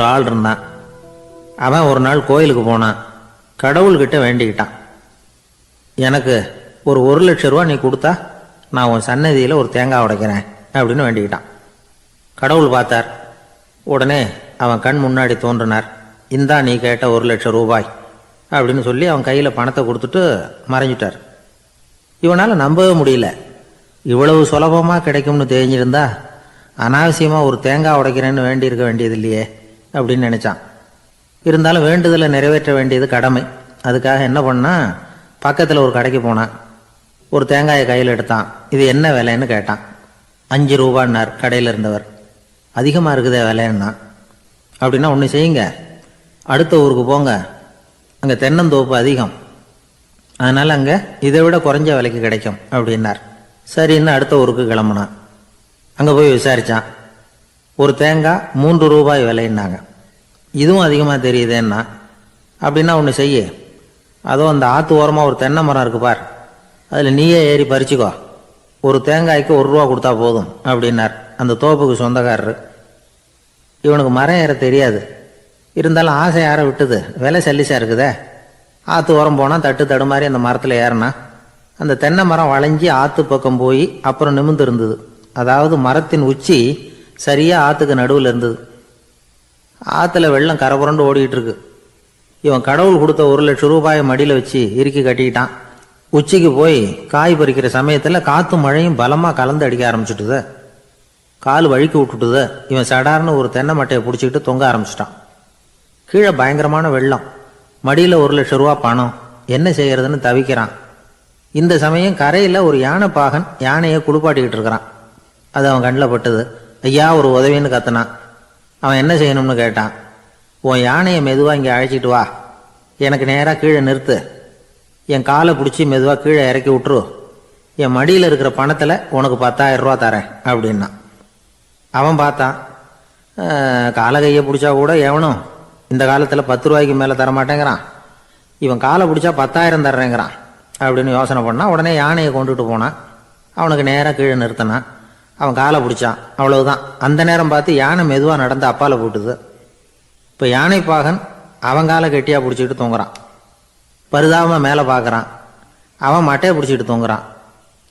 ஆள் இருந்தான். அவன் ஒரு நாள் கோயிலுக்கு போனான். கடவுள்கிட்ட வேண்டிக்கிட்டான், எனக்கு ஒரு 1,00,000 ரூபா நீ கொடுத்தா நான் உன் சன்னதியில் ஒரு தேங்காய் உடைக்கிறேன் அப்படின்னு வேண்டிக்கிட்டான். கடவுள் பார்த்தார். உடனே அவன் கண் முன்னாடி தோன்றினார். இந்தா நீ கேட்ட 1,00,000 ரூபாய் அப்படின்னு சொல்லி அவன் கையில் பணத்தை கொடுத்துட்டு மறைஞ்சிட்டார். இவனால் நம்பவே முடியல. இவ்வளவு சுலபமாக கிடைக்கும்னு தெரிஞ்சிருந்தா அனாவசியமாக ஒரு தேங்காய் உடைக்கிறேன்னு வேண்டியிருக்க வேண்டியது இல்லையே அப்படின்னு நினச்சான். இருந்தாலும் வேண்டுதலை நிறைவேற்ற வேண்டியது கடமை. அதுக்காக என்ன பண்ணான், பக்கத்தில் ஒரு கடைக்கு போனான். ஒரு தேங்காயை கையில் எடுத்தான். இது என்ன விலைன்னு கேட்டான். 5 ரூபான்னார் கடையில் இருந்தவர். அதிகமாக இருக்குதே விலைன்னா. அப்படின்னா ஒன்று செய்யுங்க, அடுத்த ஊருக்கு போங்க, அங்கே தென்னந்தோப்பு அதிகம், அதனால் அங்கே இதை விட குறைஞ்ச விலைக்கு கிடைக்கும் அப்படின்னார். சரின்னு அடுத்த ஊருக்கு கிளம்புனான். அங்கே போய் விசாரித்தான். ஒரு தேங்காய் 3 ரூபாய் விலைன்னாங்க. இதுவும் அதிகமாக தெரியுதேன்னா. அப்படின்னா ஒன்று செய்ய, அதோ அந்த ஆற்று ஓரமாக ஒரு தென்னை மரம் இருக்கு பார், அதில் நீயே ஏறி பறிச்சுக்கோ, ஒரு தேங்காய்க்கு 1 ரூபா கொடுத்தா போதும் அப்படின்னார் அந்த தோப்புக்கு சொந்தக்காரரு. இவனுக்கு மரம் ஏற தெரியாது, இருந்தாலும் ஆசை யாரை விட்டுது, விலை சல்லிசா இருக்குதே. ஆற்று ஓரம் போனால் தட்டு தடுமாறி அந்த மரத்தில் ஏறினா அந்த தென்னை மரம் வளைஞ்சி ஆற்று பக்கம் போய் அப்புறம் நிமிர்ந்து இருந்தது. அதாவது மரத்தின் உச்சி சரியாக ஆற்றுக்கு நடுவில் இருந்தது. ஆற்றுல வெள்ளம் கரபுரண்டு ஓடிக்கிட்டு இருக்கு. இவன் கடவுள் கொடுத்த 1,00,000 ரூபாயை மடியில் வச்சு இறுக்கி கட்டிக்கிட்டான். உச்சிக்கு போய் காய் பறிக்கிற சமயத்தில் காற்று மழையும் பலமாக கலந்து அடிக்க ஆரம்பிச்சுட்டுது. கால் வழுக்கி விட்டுட்டுது. இவன் சடார்னு ஒரு தென்னை மட்டையை பிடிச்சிக்கிட்டு தொங்க ஆரம்பிச்சிட்டான். கீழே பயங்கரமான வெள்ளம், மடியில் 1,00,000 ரூபா பணம், என்ன செய்யறதுன்னு தவிக்கிறான். இந்த சமயம் கரையில் ஒரு யானை பாகன் யானையை குளிப்பாட்டிக்கிட்டு இருக்கிறான். அது அவன் கண்ணில் பட்டது. ஐயா ஒரு உதவின்னு கத்துனான். அவன் என்ன செய்யணும்னு கேட்டான். உன் யானையை மெதுவாக இங்கே அழைச்சிட்டு வா, எனக்கு நேராக கீழே நிறுத்து, என் காலை பிடிச்சி மெதுவாக கீழே இறக்கி விட்டுரு, என் மடியில் இருக்கிற பணத்தில் உனக்கு 10,000 ரூபா தரேன் அப்படின்னா. அவன் பார்த்தான். காலை கையை பிடிச்சா கூட எவனும் இந்த காலத்தில் 10 ரூபாய்க்கு மேலே தரமாட்டேங்கிறான், இவன் காலை பிடிச்சா 10,000 தர்றேங்கிறான் அப்படின்னு யோசனை பண்ணான். உடனே யானையை கொண்டுட்டு போனான். அவனுக்கு நேராக கீழே நிறுத்தினான். அவன் காலை பிடிச்சான். அவ்வளவுதான். அந்த நேரம் பார்த்து யானை மெதுவாக நடந்து அப்பால போட்டுது. இப்போ யானை பாகன் அவன் காலை கெட்டியாக பிடிச்சிக்கிட்டு தூங்குறான். பரிதாபமாக மேலே பார்க்குறான். அவன் மட்டையை பிடிச்சிக்கிட்டு தூங்குறான்.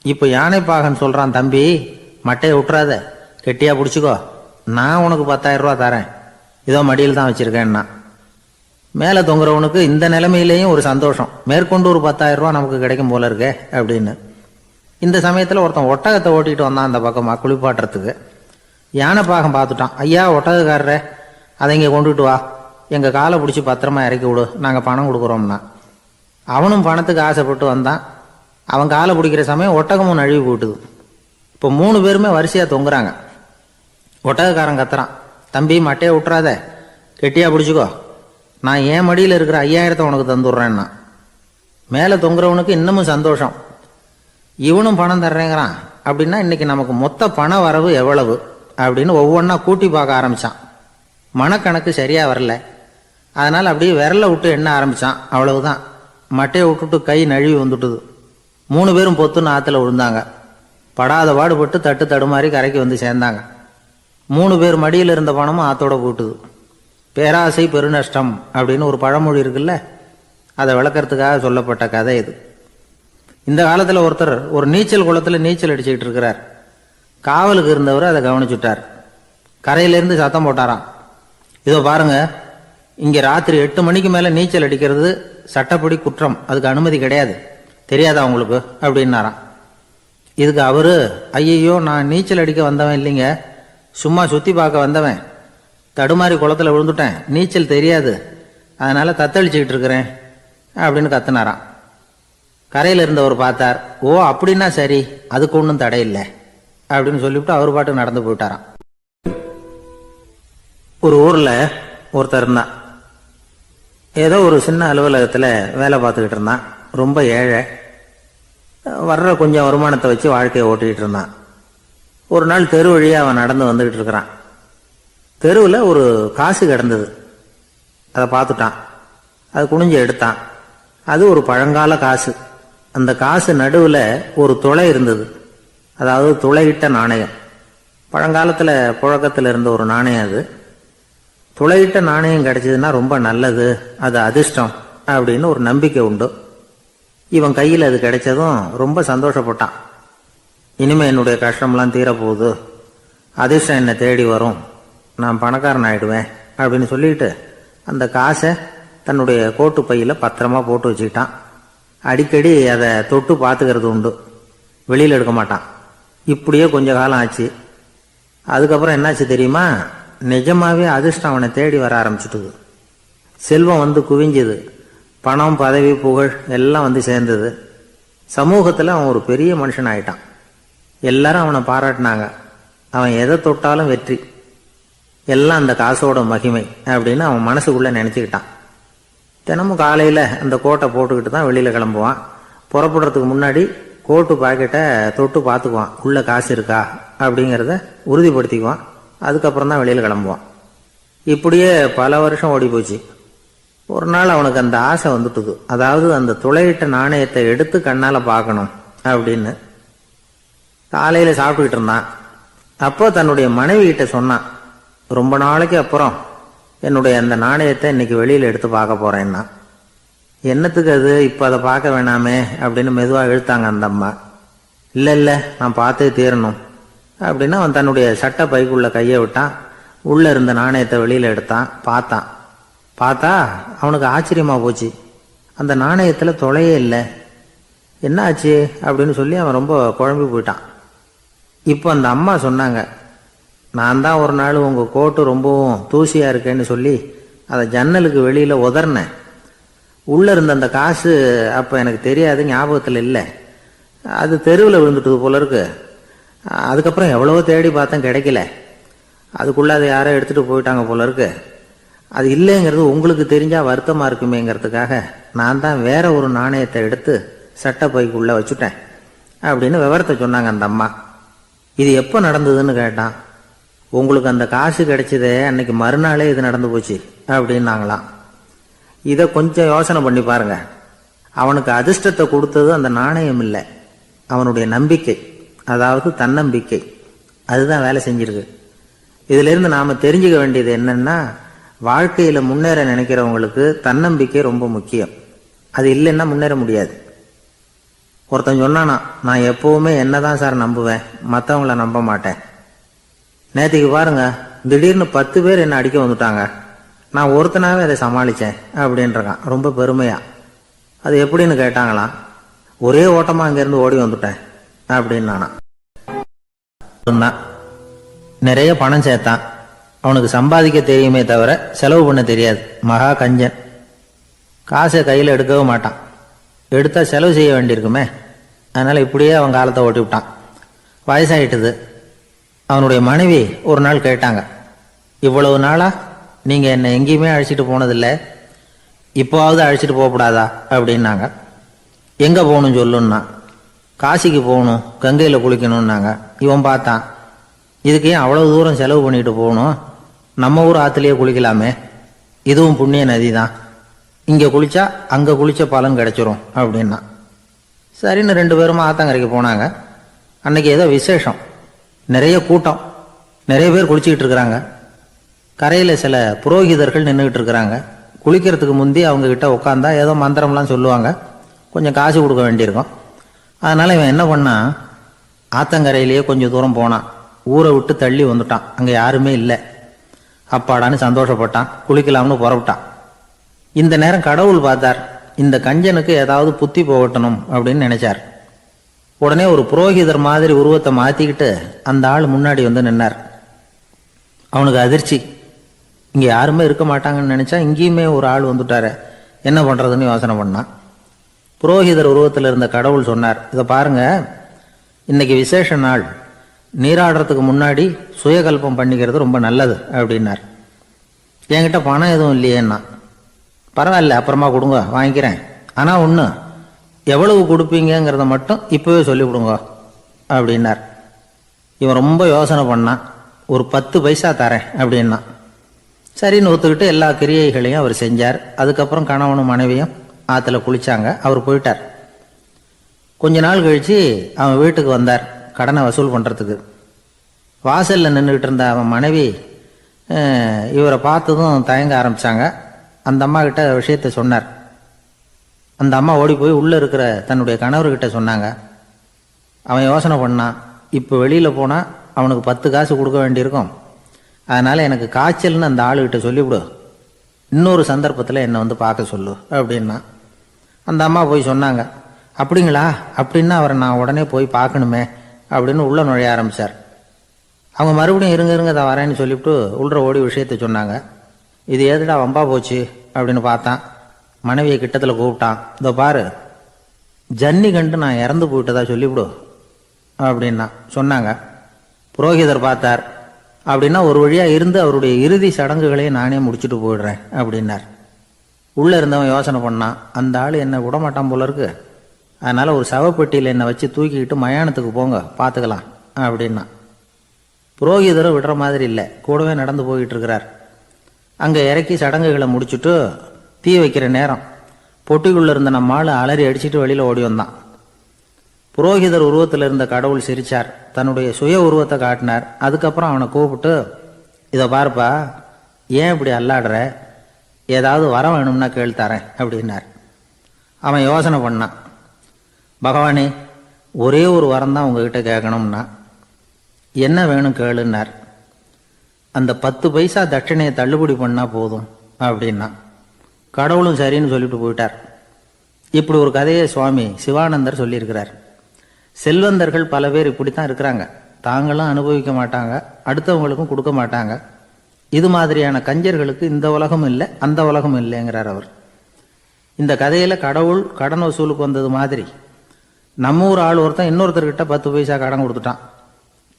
இப்போ யானை பாகன் சொல்கிறான், தம்பி மட்டையை விட்டுறாத, கெட்டியாக பிடிச்சிக்கோ, நான் உனக்கு 10,000 ரூபா தரேன், இதோ மடியில் தான் வச்சுருக்கேன்னா. மேலே தொங்குறவனுக்கு இந்த நிலைமையிலேயும் ஒரு சந்தோஷம், மேற்கொண்டு ஒரு 10,000 ரூபா நமக்கு கிடைக்கும் போல இருக்கே அப்படின்னு. இந்த சமயத்தில் ஒருத்தன் ஒட்டகத்தை ஓட்டிகிட்டு வந்தான் அந்த பக்கமாக குளிப்பாட்டுறதுக்கு. யானை பாகம் பார்த்துட்டான். ஐயா ஒட்டகக்காரரே, அதை இங்கே கொண்டுட்டு வா, எங்கள் காலை பிடிச்சி பத்திரமா இறக்கி விடு, நாங்கள் பணம் கொடுக்குறோம்னா. அவனும் பணத்துக்கு ஆசைப்பட்டு வந்தான். அவன் காலை பிடிக்கிற சமயம் ஒட்டகமும் நழுவி போட்டுது. இப்போ 3 பேருமே வரிசையாக தொங்குறாங்க. ஒட்டகக்காரன் கத்துறான், தம்பி மட்டையை விட்டுறாத, கெட்டியாக பிடிச்சிக்கோ, நான் என் மடியில் இருக்கிற 5,000 உனக்கு தந்துடுறேன்னா. மேலே தொங்குறவனுக்கு இன்னமும் சந்தோஷம், இவனும் பணம் தர்றேங்கிறான், அப்படின்னா இன்னைக்கு நமக்கு மொத்த பண வரவு எவ்வளவு அப்படின்னு ஒவ்வொன்றா கூட்டி பார்க்க ஆரம்பித்தான். மனக்கணக்கு சரியாக வரல. அதனால் அப்படியே விரலை விட்டு எண்ண ஆரம்பித்தான். அவ்வளவுதான், மட்டையை விட்டுட்டு கை நழுவி வந்துட்டுது. 3 பேரும் பொத்துன்னு ஆற்றுல விழுந்தாங்க. படாத பாடுபட்டு தட்டு தடுமாறி கரைக்கு வந்து சேர்ந்தாங்க. 3 பேர் மடியில் இருந்த பணமும் ஆற்றோட போட்டுது. பேராசை பெருநஷ்டம் அப்படின்னு ஒரு பழமொழி இருக்குல்ல, அதை விளக்கறதுக்காக சொல்லப்பட்ட கதை இது. இந்த காலத்தில் ஒருத்தர் ஒரு நீச்சல் குளத்தில் நீச்சல் அடிச்சுக்கிட்டு இருக்கிறார். காவலுக்கு இருந்தவர் அதை கவனிச்சுட்டார். கரையிலேருந்து சத்தம் போட்டாராம், இதோ பாருங்க, இங்கே ராத்திரி 8 மணிக்கு மேலே நீச்சல் அடிக்கிறது சட்டப்படி குற்றம், அதுக்கு அனுமதி கிடையாது, தெரியாதா உங்களுக்கு அப்படின்னாராம். இதுக்கு அவரு, ஐயையோ நான் நீச்சல் அடிக்க வந்தவன் இல்லைங்க, சும்மா சுற்றி பார்க்க வந்தவன், தடுமாறி குளத்தில் விழுந்துட்டேன், நீச்சல் தெரியாது, அதனால தத்தளிச்சுக்கிட்டு இருக்கிறேன் அப்படின்னு கத்துனாராம். கரையில் இருந்தவர் பார்த்தார். ஓ அப்படின்னா சரி, அதுக்கு ஒன்றும் தடை இல்லை அப்படின்னு சொல்லிவிட்டு அவர் பாட்டு நடந்து போயிட்டாராம். ஒரு ஊரில் ஒருத்தர் இருந்தான். ஏதோ ஒரு சின்ன அலுவலகத்தில் வேலை பார்த்துக்கிட்டு இருந்தான். ரொம்ப ஏழை. வர்ற கொஞ்சம் வருமானத்தை வச்சு வாழ்க்கையை ஓட்டிகிட்டு இருந்தான். ஒரு நாள் தெரு வழியாக அவன் நடந்து வந்துக்கிட்டு இருக்கிறான். தெருவில் ஒரு காசு கிடந்தது. அதை பார்த்துட்டான். அதை குனிஞ்சு எடுத்தான். அது ஒரு பழங்கால காசு. அந்த காசு நடுவில் ஒரு துளை இருந்தது. அதாவது துளையிட்ட நாணயம். பழங்காலத்தில் புழக்கத்தில் இருந்த ஒரு நாணயம் அது. துளையிட்ட நாணயம் கிடைச்சதுன்னா ரொம்ப நல்லது, அது அதிர்ஷ்டம் அப்படின்னு ஒரு நம்பிக்கை உண்டு. இவன் கையில் அது கிடைச்சதும் ரொம்ப சந்தோஷப்பட்டான். இனிமே என்னுடைய கஷ்டம்லாம் தீரப்போகுது, அதிர்ஷ்டம் என்னை தேடி வரும், நான் பணக்காரன் ஆயிடுவேன் அப்படின்னு சொல்லிட்டு அந்த காசை தன்னுடைய கோட்டு பையில் பத்திரமா போட்டு வச்சுக்கிட்டான். அடிக்கடி அதை தொட்டு பார்த்துக்கிறது உண்டு, வெளியில் எடுக்க மாட்டான். இப்படியே கொஞ்ச காலம் ஆச்சு. அதுக்கப்புறம் என்னாச்சு தெரியுமா? நிஜமாவே அதிர்ஷ்டம் அவனை தேடி வர ஆரம்பிச்சுட்டுது. செல்வம் வந்து குவிஞ்சுது, பணம் பதவி புகழ் எல்லாம் வந்து சேர்ந்தது. சமூகத்தில் அவன் ஒரு பெரிய மனுஷன் ஆயிட்டான். எல்லாரும் அவனை பாராட்டினாங்க. அவன் எதை தொட்டாலும் வெற்றி, எல்லாம் அந்த காசோட மகிமை அப்படின்னு அவன் மனசுக்குள்ளே நினச்சிக்கிட்டான். தினமும் காலையில் அந்த கோட்டை போட்டுக்கிட்டு தான் வெளியில் கிளம்புவான். புறப்படுறதுக்கு முன்னாடி கோட்டு பாக்கெட்டை தொட்டு பார்த்துக்குவான், உள்ளே காசு இருக்கா அப்படிங்கிறத உறுதிப்படுத்திக்குவான். அதுக்கப்புறம் தான் வெளியில் கிளம்புவான். இப்படியே பல வருஷம் ஓடி போச்சு. ஒரு நாள் அவனுக்கு அந்த ஆசை வந்துட்டுது, அதாவது அந்த துளையிட்ட நாணயத்தை எடுத்து கண்ணால் பார்க்கணும் அப்படின்னு. காலையில் சாப்பிட்டுக்கிட்டு இருந்தான். அப்போ தன்னுடைய மனைவி கிட்ட சொன்னான், ரொம்ப நாளைக்கு அப்புறம் என்னுடைய அந்த நாணயத்தை இன்னைக்கு வெளியில் எடுத்து பார்க்க போறேன்னா. என்னத்துக்கு அது, இப்போ அதை பார்க்க வேணாமே அப்படின்னு மெதுவாக இழுத்தாங்க அந்த அம்மா. இல்லை நான் பார்த்தே தீரணும் அப்படின்னு அவன் தன்னுடைய சட்டை பைக்குள்ள கையை விட்டான். உள்ளே இருந்த நாணயத்தை வெளியில் எடுத்தான். பார்த்தா அவனுக்கு ஆச்சரியமா போச்சு. அந்த நாணயத்தில் தொலையே இல்லை. என்ன ஆச்சு அப்படின்னு சொல்லி அவன் ரொம்ப குழம்பி போயிட்டான். இப்போ அந்த அம்மா சொன்னாங்க, நான் தான் ஒரு நாள் உங்கள் கோட்டு ரொம்பவும் தூசியாக இருக்கேன்னு சொல்லி அதை ஜன்னலுக்கு வெளியில் உதறினேன். உள்ளே இருந்த அந்த காசு அப்போ எனக்கு தெரியாது, ஞாபகத்தில் இல்லை. அது தெருவில் விழுந்துட்டது போல இருக்கு. அதுக்கப்புறம் எவ்வளவோ தேடி பார்த்தேன், கிடைக்கல. அதுக்குள்ளே அதை யாரோ எடுத்துகிட்டு போயிட்டாங்க போல இருக்கு. அது இல்லைங்கிறது உங்களுக்கு தெரிஞ்சால் வருத்தமாக இருக்குமேங்கிறதுக்காக நான் தான் வேற ஒரு நாணயத்தை எடுத்து சட்டை பைக்குள்ளே வச்சுட்டேன் அப்படின்னு விவரத்தை சொன்னாங்க அந்த அம்மா. இது எப்போ நடந்ததுன்னு கேட்டான். உங்களுக்கு அந்த காசு கிடைச்சதே அன்னைக்கு மறுநாளே இது நடந்து போச்சு அப்படின்னாங்களாம். இதை கொஞ்சம் யோசனை பண்ணி பாருங்க. அவனுக்கு அதிர்ஷ்டத்தை கொடுத்தது அந்த நாணயம் இல்லை, அவனுடைய நம்பிக்கை, அதாவது தன்னம்பிக்கை. அதுதான் வேலை செஞ்சிருக்கு. இதிலிருந்து நாம் தெரிஞ்சுக்க வேண்டியது என்னன்னா, வாழ்க்கையில் முன்னேற நினைக்கிறவங்களுக்கு தன்னம்பிக்கை ரொம்ப முக்கியம். அது இல்லைன்னா முன்னேற முடியாது. ஒருத்தன் சொன்னானா, நான் எப்பவுமே என்னதான் சார் நம்புவேன், மற்றவங்கள நம்ப மாட்டேன். நேற்றுக்கு பாருங்க, திடீர்னு 10 பேர் என்னை அடிக்க வந்துட்டாங்க, நான் ஒருத்தனாவே அதை சமாளித்தேன் அப்படின்றான் ரொம்ப பெருமையா. அது எப்படின்னு கேட்டாங்களாம். ஒரே ஓட்டமாக அங்கேருந்து ஓடி வந்துட்டேன் அப்படின்னு நானா. நிறைய பணம் சேர்த்தான். அவனுக்கு சம்பாதிக்க தெரியுமே தவிர செலவு பண்ண தெரியாது. மகா கஞ்சன். காசை கையில் எடுக்கவே மாட்டான். எடுத்தா செலவு செய்ய வேண்டியிருக்குமே. அதனால் இப்படியே அவன் காலத்தை ஓட்டி விட்டான். வயசாயிட்டுது. அவனுடைய மனைவி ஒரு நாள் கேட்டாங்க, இவ்வளவு நாளா நீங்கள் என்னை எங்கேயுமே அழைச்சிட்டு போனதில்லை, இப்போவாவது அழைச்சிட்டு போகக்கூடாதா அப்படின்னாங்க. எங்கே போகணும்னு சொல்லுன்னா. காசிக்கு போகணும், கங்கையில் குளிக்கணும்னாங்க. இவன் பார்த்தான், இதுக்கு ஏன் அவ்வளவு தூரம் செலவு பண்ணிட்டு போகணும், நம்ம ஊர் ஆற்றுலேயே குளிக்கலாமே, இதுவும் புண்ணிய நதி தான், இங்கே குளிச்சா அங்கே குளிச்ச பலன் கிடைச்சிரும் அப்படின்னா. சரின்னு 2 பேருமா ஆத்தங்கரைக்கு போனாங்க. அன்னைக்கு ஏதோ விசேஷம், நிறைய கூட்டம், நிறைய பேர் குளிச்சுக்கிட்டு இருக்கிறாங்க. கரையில் சில புரோகிதர்கள் நின்றுக்கிட்டு இருக்கிறாங்க. குளிக்கிறதுக்கு முந்தி அவங்க கிட்ட உட்காந்தா ஏதோ மந்திரம்லாம் சொல்லுவாங்க, கொஞ்சம் காசு கொடுக்க வேண்டியிருக்கும். அதனால் இவன் என்ன பண்ணான், ஆத்தங்கரையிலேயே கொஞ்சம் தூரம் போனான். ஊரை விட்டு தள்ளி வந்துட்டான், அங்கே யாருமே இல்லை. அப்பாடான்னு சந்தோஷப்பட்டான். குளிக்கலாம்னு புறப்பட்டான். இந்த நேரம் கடவுள் பார்த்தார், இந்த கஞ்சனுக்கு ஏதாவது புத்தி போகட்டணும் அப்படின்னு நினைச்சார். உடனே ஒரு புரோகிதர் மாதிரி உருவத்தை மாற்றிக்கிட்டு அந்த ஆள் முன்னாடி வந்து நின்னார். அவனுக்கு அதிர்ச்சி, இங்கே யாருமே இருக்க மாட்டாங்கன்னு நினச்சா இங்கேயுமே ஒரு ஆள் வந்துட்டாரு, என்ன பண்ணுறதுன்னு யோசனை பண்ணான். புரோகிதர் உருவத்தில் இருந்த கடவுள் சொன்னார், இதை பாருங்க, இன்னைக்கு விசேஷ நாள், நீராடுறதுக்கு முன்னாடி சுயகல்பம் பண்ணிக்கிறது ரொம்ப நல்லது அப்படின்னார். என்கிட்ட பணம் எதுவும் இல்லையேன்னா. பரவாயில்ல, அப்புறமா கொடுங்க, வாங்கிக்கிறேன். ஆனால் ஒன்று, எவ்வளவு கொடுப்பீங்கிறத மட்டும் இப்போவே சொல்லிவிடுங்க அப்படின்னார். இவன் ரொம்ப யோசனை பண்ணான். ஒரு 10 பைசா தரேன் அப்படின்னா. சரின்னு ஒத்துக்கிட்டு எல்லா கிரியைகளையும் அவர் செஞ்சார். அதுக்கப்புறம் கணவனும் மனைவியும் ஆற்றுல குளிச்சாங்க. அவர் போயிட்டார். கொஞ்ச நாள் கழித்து அவன் வீட்டுக்கு வந்தார் கடனை வசூல் பண்ணுறதுக்கு. வாசலில் நின்றுக்கிட்டு இருந்த அவன் மனைவி, இவரை பார்த்ததும் தயங்க ஆரம்பித்தாங்க. அந்த அம்மா கிட்ட விஷயத்த சொன்னார். அந்த அம்மா ஓடி போய் உள்ளே இருக்கிற தன்னுடைய கணவர்கிட்ட சொன்னாங்க. அவன் யோசனை பண்ணான், இப்போ வெளியில் போனால் அவனுக்கு 10 காசு கொடுக்க வேண்டியிருக்கும், அதனால் எனக்கு காய்ச்சல்னு அந்த ஆளுகிட்ட சொல்லிவிடு, இன்னொரு சந்தர்ப்பத்தில் என்னை வந்து பார்க்க சொல்லு அப்படின்னா. அந்த அம்மா போய் சொன்னாங்க. அப்படிங்களா, அப்படின்னா அவரை நான் உடனே போய் பார்க்கணுமே அப்படின்னு உள்ளே நுழைய ஆரம்பித்தார். அவங்க மறுபடியும் இருங்க தான் வரேன்னு சொல்லிவிட்டு உள்ள ஓடி விஷயத்த சொன்னாங்க. இது ஏதுடா வம்பா போச்சு அப்படின்னு பார்த்தான். மனைவியை கிட்டத்தில் கூப்பிட்டான். இதோ பாரு, ஜன்னி கண்டு நான் இறந்து போயிட்டதா சொல்லிவிடு அப்படின்னா சொன்னாங்க. புரோகிதர் பார்த்தார். அப்படின்னா ஒரு வழியாக இருந்து அவருடைய இறுதி சடங்குகளையும் நானே முடிச்சுட்டு போயிடுறேன் அப்படின்னார். உள்ளே இருந்தவன் யோசனை பண்ணான், அந்த ஆள் என்னை விடமாட்டான் போல இருக்கு, அதனால் ஒரு சவப்பெட்டியில் என்னை வச்சு தூக்கிக்கிட்டு மயானத்துக்கு போங்க பார்த்துக்கலாம் அப்படின்னா. புரோகிதரும் விடுற மாதிரி இல்லை, கூடவே நடந்து போயிட்டு இருக்கிறார். அங்கே இறக்கி சடங்குகளை முடிச்சுட்டு தீ வைக்கிற நேரம் பொட்டிக்குள்ளே இருந்த நம்ம ஆள் அலறி அடிச்சுட்டு வெளியில் ஓடி வந்தான். புரோகிதர் உருவத்தில் இருந்த கடவுள் சிரிச்சார், தன்னுடைய சுய உருவத்தை காட்டினார். அதுக்கப்புறம் அவனை கூப்பிட்டு, இதை பாருப்பா, ஏன் இப்படி அல்லாடுற, ஏதாவது வரம் வேணும்னா கேள்தரேன் அப்படின்னார். அவன் யோசனை பண்ணான். பகவானே, ஒரே ஒரு வரம் தான் உங்ககிட்ட கேட்கணும்னா. என்ன வேணும் கேளுன்னார். அந்த 10 பைசா தட்சணையை தள்ளுபடி பண்ணால் போதும் அப்படின்னா. கடவுளும் சரின்னு சொல்லிட்டு போயிட்டார். இப்படி ஒரு கதையை சுவாமி சிவானந்தர் சொல்லியிருக்கிறார். செல்வந்தர்கள் பல பேர் இப்படித்தான் இருக்கிறாங்க. தாங்களும் அனுபவிக்க மாட்டாங்க, அடுத்தவங்களுக்கும் கொடுக்க மாட்டாங்க. இது மாதிரியான கஞ்சர்களுக்கு இந்த உலகம் இல்லை, அந்த உலகம் இல்லைங்கிறார் அவர். இந்த கதையில் கடவுள் கடன் வசூலுக்கு வந்தது மாதிரி நம்ம ஊர் ஆள் ஒருத்தன் இன்னொருத்தர்கிட்ட 10 பைசா கடன் கொடுத்துட்டான்.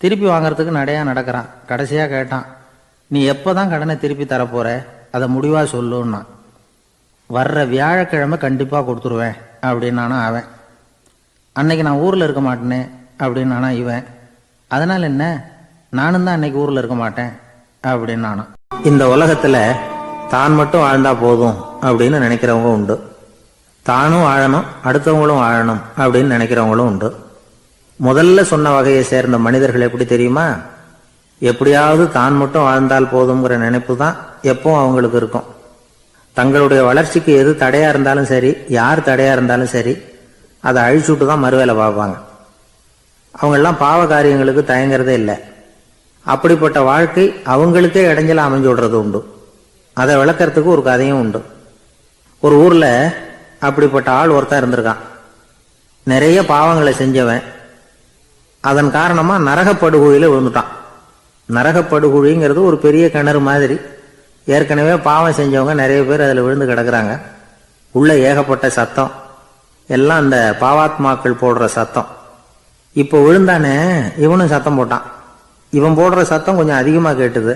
திருப்பி வாங்கறதுக்கு நடையா நடக்கிறான். கடைசியாக கேட்டான், நீ எப்போ தான் கடனை திருப்பி தரப்போற, அதை முடிவாக சொல்லுன்னா. வர்ற வியாழக்கிழமை கண்டிப்பாக கொடுத்துருவேன் அப்படின்னானா அவன். அன்னைக்கு நான் ஊரில் இருக்க மாட்டேனே அப்படின்னானா இவன். அதனால் என்ன, நானும் தான் அன்னைக்கு ஊரில் இருக்க மாட்டேன் அப்படின்னானா. இந்த உலகத்தில் தான் மட்டும் வாழ்ந்தா போதும் அப்படின்னு நினைக்கிறவங்க உண்டு. தானும் வாழணும், அடுத்தவங்களும் வாழணும் அப்படின்னு நினைக்கிறவங்களும் உண்டு. முதல்ல சொன்ன வகையை சேர்ந்த மனிதர்கள் எப்படி தெரியுமா? எப்படியாவது தான் மட்டும் வாழ்ந்தால் போதுங்கிற நினைப்பு தான் எப்பவும் அவங்களுக்கு இருக்கும். தங்களுடைய வளர்ச்சிக்கு எது தடையா இருந்தாலும் சரி, யார் தடையா இருந்தாலும் சரி, அதை அழிச்சுட்டு தான் மறுவேலை பார்ப்பாங்க. அவங்கெல்லாம் பாவ காரியங்களுக்கு தயங்குறதே இல்லை. அப்படிப்பட்ட வாழ்க்கை அவங்களுக்கே இடைஞ்சல அமைஞ்சு விடுறது உண்டு. அதை விளக்கறதுக்கு ஒரு கதையும் உண்டு. ஒரு ஊர்ல அப்படிப்பட்ட ஆள் ஒருத்தன் இருந்திருக்கான். நிறைய பாவங்களை செஞ்சவன். அதன் காரணமா நரகப்படுகொழியில விழுந்துட்டான். நரகப்படுகொழிங்கிறது ஒரு பெரிய கிணறு மாதிரி. ஏற்கனவே பாவம் செஞ்சவங்க நிறைய பேர் அதில் விழுந்து கிடக்குறாங்க. உள்ள ஏகப்பட்ட சத்தம், எல்லாம் அந்த பாவாத்மாக்கள் போடுற சத்தம். இப்போ விழுந்தானே இவனும் சத்தம் போட்டான். இவன் போடுற சத்தம் கொஞ்சம் அதிகமாக கேட்டுது.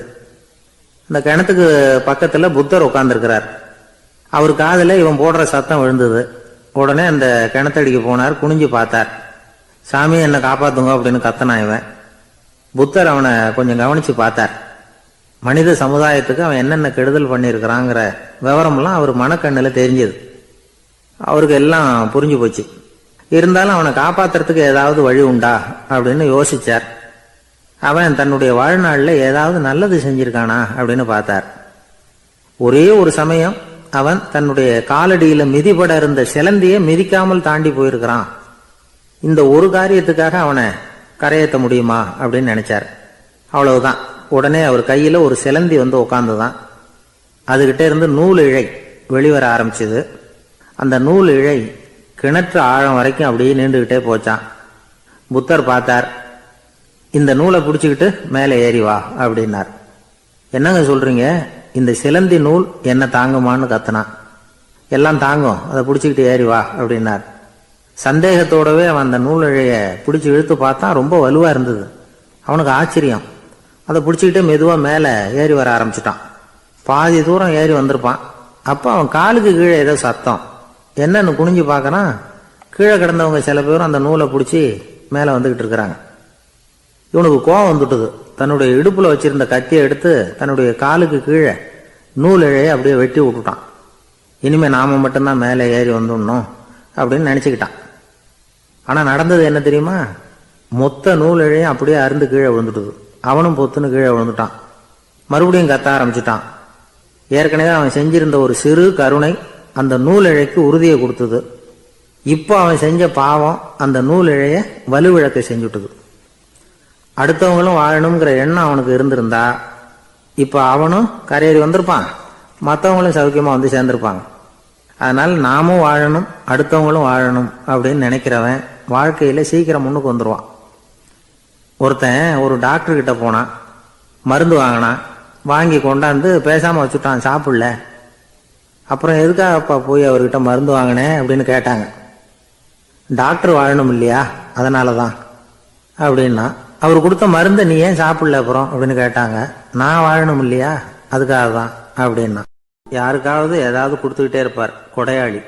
இந்த கிணத்துக்கு பக்கத்தில் புத்தர் உட்கார்ந்துருக்கிறார். அவர் காதில் இவன் போடுற சத்தம் விழுந்தது. உடனே அந்த கிணத்தடிக்கு போனார். குனிஞ்சு பார்த்தார். சாமி என்னை காப்பாத்துங்க அப்படின்னு கத்தனா இவன். புத்தர் அவனை கொஞ்சம் கவனிச்சு பார்த்தார். மனித சமுதாயத்துக்கு அவன் என்னென்ன கெடுதல் பண்ணியிருக்கிறாங்கிற விவரம்லாம் அவர் மனக்கண்ணில் தெரிஞ்சது. அவருக்கு எல்லாம் புரிஞ்சு போச்சு. இருந்தாலும் அவனை காப்பாத்துறதுக்கு ஏதாவது வழி உண்டா அப்படின்னு யோசிச்சார். அவன் தன்னுடைய வாழ்நாளில் ஏதாவது நல்லது செஞ்சிருக்கானா அப்படின்னு பார்த்தார். ஒரே ஒரு சமயம் அவன் தன்னுடைய காலடியில மிதிபட இருந்த சிலந்தியை மிதிக்காமல் தாண்டி போயிருக்கிறான். இந்த ஒரு காரியத்துக்காக அவனை கரையேற்ற முடியுமா அப்படின்னு நினைச்சார். அவ்வளவுதான். உடனே அவர் கையில ஒரு சிலந்தி வந்து உட்காந்துதான். அதுகிட்ட இருந்து நூல் இழை வெளிவர ஆரம்பிச்சது. அந்த நூல் இழை கிணற்று ஆழம் வரைக்கும் அப்படியே நீண்டுகிட்டே போச்சான். புத்தர் பார்த்தார். இந்த நூலை பிடிச்சிக்கிட்டு மேலே ஏறி வா அப்படின்னார். என்னங்க சொல்றீங்க, இந்த சிலந்தி நூல் என்ன தாங்குமான்னு கத்தினான். எல்லாம் தாங்கும், அதை பிடிச்சிக்கிட்டு ஏறி வா அப்படின்னார். சந்தேகத்தோடவே அவன் அந்த நூல் இழைய பிடிச்சி இழுத்து பார்த்தான். ரொம்ப வலுவா இருந்தது. அவனுக்கு ஆச்சரியம். அதை பிடிச்சிக்கிட்டே மெதுவா மேலே ஏறி வர ஆரம்பிச்சிட்டான். பாதி தூரம் ஏறி வந்திருப்பான். அப்போ அவன் காலுக்கு கீழே ஏதோ சத்தம். என்னன்னு குனிஞ்சு பார்க்கறான். கீழே கிடந்தவங்க சில பேரும் அந்த நூலை பிடிச்சி மேலே வந்துகிட்டு இருக்கிறாங்க. இவனுக்கு கோபம் வந்துட்டுது. தன்னுடைய இடுப்புல வச்சிருந்த கத்தியை எடுத்து தன்னுடைய காலுக்கு கீழே நூல் இழையை அப்படியே வெட்டி விட்டுட்டான். இனிமே நாம மட்டும்தான் மேலே ஏறி வந்துடணும் அப்படின்னு நினைச்சுக்கிட்டான். ஆனா நடந்தது என்ன தெரியுமா? மொத்த நூல் இழையும் அப்படியே அருந்து கீழே விழுந்துட்டுது. அவனும் பொத்துன்னு கீழே விழுந்துட்டான். மறுபடியும் கத்த ஆரம்பிச்சுட்டான். ஏற்கனவே அவன் செஞ்சிருந்த ஒரு சிறு கருணை அந்த நூல் இழைக்கு உறுதியை கொடுத்தது. இப்போ அவன் செஞ்ச பாவம் அந்த நூல் இழைய வலுவிழக்க செஞ்சுட்டுது. அடுத்தவங்களும் வாழணுங்கிற எண்ணம் அவனுக்கு இருந்திருந்தா இப்போ அவனும் கரையேறி வந்திருப்பான், மற்றவங்களும் சௌக்கியமாக வந்து சேர்ந்திருப்பாங்க. அதனால் நாமும் வாழணும், அடுத்தவங்களும் வாழணும் அப்படின்னு நினைக்கிறவன் வாழ்க்கையில் சீக்கிரம் முன்னுக்கு வந்துடுவான். ஒருத்தன் ஒரு டாக்டர் கிட்ட போனான், மருந்து வாங்கினான், வாங்கி கொண்டாந்து பேசாமல் வச்சுட்டான், சாப்பிடல. அப்புறம் எதுக்காகப்பா போய் அவர்கிட்ட மருந்து வாங்கினேன் அப்படின்னு கேட்டாங்க. டாக்டர் வாழணும் இல்லையா, அதனால தான் அப்படின்னா. அவர் கொடுத்த மருந்தை நீ ஏன் சாப்பிடல அப்புறம் அப்படின்னு கேட்டாங்க. நான் வாழணும் இல்லையா, அதுக்காக தான் அப்படின்னா. யாருக்காவது ஏதாவது கொடுத்துக்கிட்டே இருப்பார் கொடையாளி.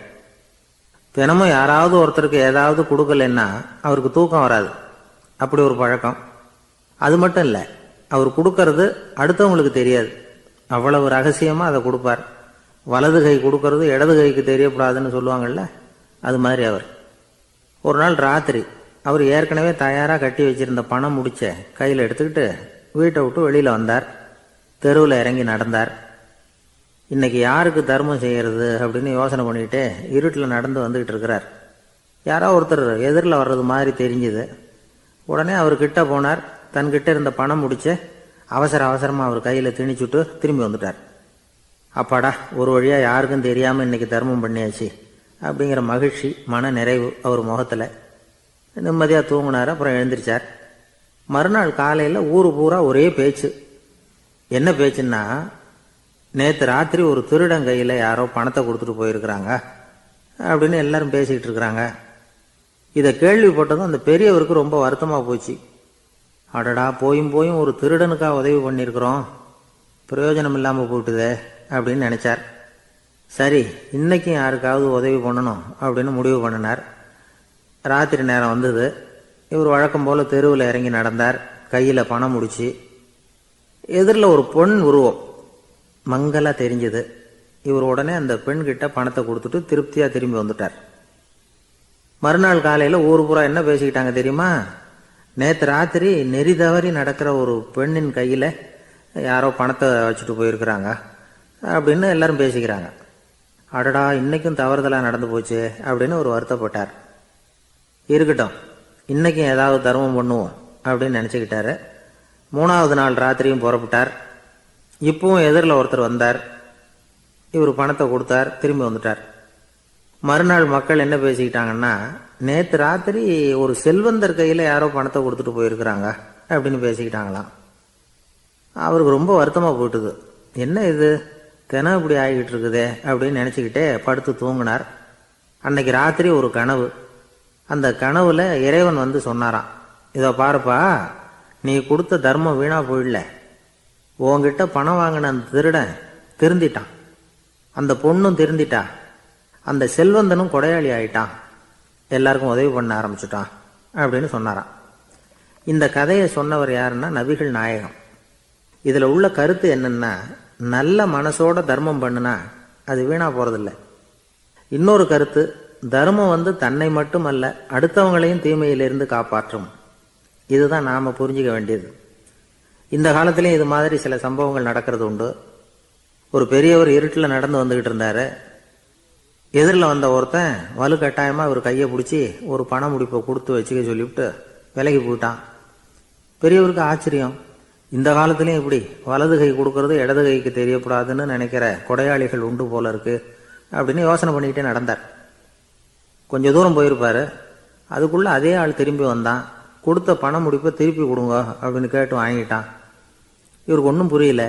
தினமும் யாராவது ஒருத்தருக்கு ஏதாவது கொடுக்கலன்னா அவருக்கு தூக்கம் வராது, அப்படி ஒரு பழக்கம். அது மட்டும் இல்லை, அவர் கொடுக்கறது அடுத்தவங்களுக்கு தெரியாது, அவ்வளவு ரகசியமாக அதை கொடுப்பார். வலது கை கொடுக்கறது இடது கைக்கு தெரியக்கூடாதுன்னு சொல்லுவாங்கள்ல, அது மாதிரி அவர். ஒரு நாள் ராத்திரி அவர் ஏற்கனவே தயாராக கட்டி வச்சிருந்த பணம் முடிச்ச கையில் எடுத்துக்கிட்டு வீட்டை விட்டு வெளியில் வந்தார். தெருவில் இறங்கி நடந்தார். இன்னைக்கு யாருக்கு தர்மம் செய்யறது அப்படின்னு யோசனை பண்ணிக்கிட்டே இருட்டில் நடந்து வந்துக்கிட்டு இருக்கிறார். யாரோ ஒருத்தர் எதிரில் வர்றது மாதிரி தெரிஞ்சுது. உடனே அவர் கிட்ட போனார். தன்கிட்ட இருந்த பணம் முடிச்ச அவசரமாக அவர் கையில் திணிச்சுட்டு திரும்பி வந்துட்டார். அப்பாடா, ஒரு வழியாக யாருக்கும் தெரியாமல் இன்னைக்கு தர்மம் பண்ணியாச்சு அப்படிங்கிற மகிழ்ச்சி, மன நிறைவு அவர் முகத்தில். நிம்மதியாக தூங்கினார். அப்புறம் எழுந்திரிச்சார். மறுநாள் காலையில் ஊரு பூரா ஒரே பேச்சு. என்ன பேச்சுன்னா, நேற்று ராத்திரி ஒரு திருடன் கையில் யாரோ பணத்தை கொடுத்துட்டு போயிருக்கிறாங்க அப்படின்னு எல்லாரும் பேசிக்கிட்டு இருக்கிறாங்க. இதை கேள்விப்பட்டதும் அந்த பெரியவருக்கு ரொம்ப வருத்தமாக போச்சு. அடடா, போயும் ஒரு திருடனுக்காக உதவி பண்ணியிருக்கிறோம், பிரயோஜனம் இல்லாமல் போட்டுதே அப்படின்னு நினைச்சார். சரி, இன்னைக்கும் யாருக்காவது உதவி பண்ணணும் அப்படின்னு முடிவு பண்ணினார். ராத்திரி நேரம் வந்தது. இவர் வழக்கம் போல் தெருவில் இறங்கி நடந்தார். கையில் பணம் முடிச்சு. எதிரில் ஒரு பொன் உருவம் மங்கலாக தெரிஞ்சது. இவர் உடனே அந்த பெண்கிட்ட பணத்தை கொடுத்துட்டு திருப்தியாக திரும்பி வந்துட்டார். மறுநாள் காலையில் ஊர் பூரா என்ன பேசிக்கிட்டாங்க தெரியுமா? நேற்று ராத்திரி நெறி தவறி நடக்கிற ஒரு பெண்ணின் கையில் யாரோ பணத்தை வச்சுட்டு போயிருக்கிறாங்க அப்படின்னு எல்லாரும் பேசிக்கிறாங்க. அடடா, இன்னைக்கும் தவறுதலாக நடந்து போச்சு அப்படின்னு ஒரு வருத்தப்பட்டார். இருக்கட்டும், இன்னைக்கும் ஏதாவது தர்மம் பண்ணுவோம் அப்படின்னு நினச்சிக்கிட்டாரு. 3வது நாள் ராத்திரியும் புறப்பட்டார். இப்பவும் எதிரில் ஒருத்தர் வந்தார். இவர் பணத்தை கொடுத்தார், திரும்பி வந்துட்டார். மறுநாள் மக்கள் என்ன பேசிக்கிட்டாங்கன்னா, நேற்று ராத்திரி ஒரு செல்வந்தர் கையில் யாரோ பணத்தை கொடுத்துட்டு போயிருக்கிறாங்க அப்படின்னு பேசிக்கிட்டாங்களாம். அவருக்கு ரொம்ப வருத்தமாக போயிட்டுது. என்ன இது, தினம் இப்படி ஆகிக்கிட்டு இருக்குதே அப்படின்னு நினச்சிக்கிட்டே படுத்து தூங்கினார். அன்னைக்கு ராத்திரி ஒரு கனவு. அந்த கனவுல இறைவன் வந்து சொன்னாராம், இதோ பாருப்பா, நீ கொடுத்த தர்மம் வீணா போயிடல. உன்கிட்ட பணம் வாங்கின அந்த திருடன் திருந்திட்டான், அந்த பொண்ணும் திருந்திட்டா, அந்த செல்வந்தனும் கொடையாளி ஆயிட்டான், எல்லாருக்கும் உதவி பண்ண ஆரம்பிச்சுட்டான் அப்படின்னு சொன்னாராம். இந்த கதையை சொன்னவர் யாருன்னா நபிகள் நாயகம். இதில் உள்ள கருத்து என்னன்னா, நல்ல மனசோட தர்மம் பண்ணுனா அது வீணா போறதில்லை. இன்னொரு கருத்து, தர்மம் வந்து தன்னை மட்டுமல்ல அடுத்தவங்களையும் தீமையிலிருந்து காப்பாற்றும். இதுதான் நாம புரிஞ்சுக்க வேண்டியது. இந்த காலத்திலையும் இது மாதிரி சில சம்பவங்கள் நடக்கிறது உண்டு. ஒரு பெரியவர் இருட்டில் நடந்து வந்துகிட்டு இருந்தாரு. எதிரில் வந்த ஒருத்தன் வலுக்கட்டாயமாக ஒரு கையை பிடிச்சி ஒரு பண முடிப்பை கொடுத்து வச்சுக்க சொல்லிவிட்டு விலகி போயிட்டான். பெரியவருக்கு ஆச்சரியம், இந்த காலத்திலையும் இப்படி வலது கை கொடுக்கறது இடது கைக்கு தெரியக்கூடாதுன்னு நினைக்கிற கொடையாளிகள் உண்டு போல இருக்கு அப்படின்னு யோசனை பண்ணிக்கிட்டே நடந்தார். கொஞ்சம் தூரம் போயிருப்பாரு. அதுக்குள்ள அதே ஆள் திரும்பி வந்தான். கொடுத்த பண முடிப்பை திருப்பி கொடுங்க அப்படின்னு கேட்டு வாங்கிட்டான். இவருக்கு ஒன்றும் புரியல.